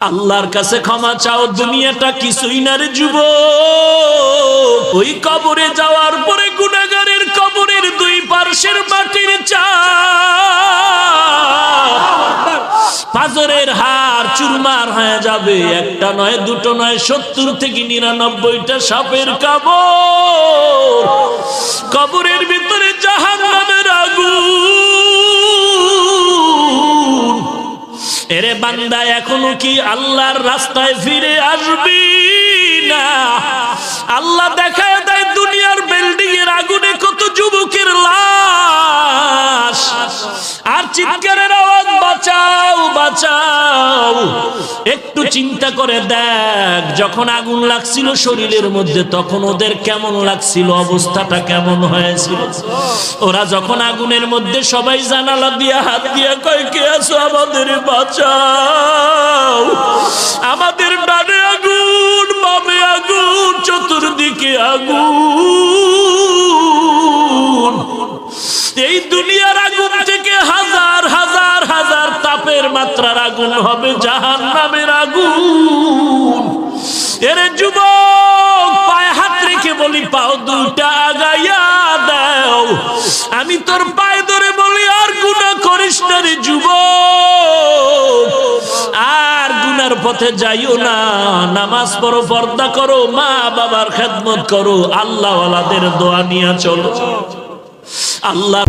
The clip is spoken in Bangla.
আল্লাহর কাছে ক্ষমা চাও, দুনিয়াটা কিছুই না রে যুবক। ওই কবরে যাওয়ার পরে গুনাহগারের কবরের দুই পার্শ্বের মাটির চাপ পাথরের হাড় চুরমার হয়ে যাবে। একটা নয়, দুটো নয়, 70 থেকে 99টা সাপের কামড়। কবরের ভিতরে জাহান্নামের আগুন। এরে বান্দা, এখনো কি আল্লাহর রাস্তায় ফিরে আসবি না? আল্লাহ দেখায় দেয় দুনিয়ার বিল্ডিং এর আগুনে কত যুবকের লাশ, আর চিৎকারের আওয়াজ, বাঁচাও বাঁচাও। একটু চিন্তা করে দেখ, যখন আগুন লাগছিল শরীরের মধ্যে তখন ওদের কেমন লাগছিল, অবস্থাটা কেমন হয়েছিল। ওরা যখন আগুনের মধ্যে সবাই জানালা দিয়া হাত দিয়া কয়, কে আছো, আমাদের বাঁচাও। আমাদের ডানে আগুন, বামে আগুন, চতুর্দিকে আগুন। এই দুনিয়ার আগুন থেকে হাজার হাজার হাজার তাপের মাত্রার আগুন হবে জাহান্নামের আগুন। এরে যুবক, পায়ে হাত রেখে বলি, পাও দুইটা আগাইয়া দাও। আমি তোর পায়ে ধরে বলি, আর গুনাহ করিস না রে যুবক, আর গুনার পথে যাইও না। নামাজ পড়ো, পর্দা করো, মা বাবার খেদমত করো, আল্লাহওয়ালাদের দোয়া নিয়ে চলো। আল্লাহ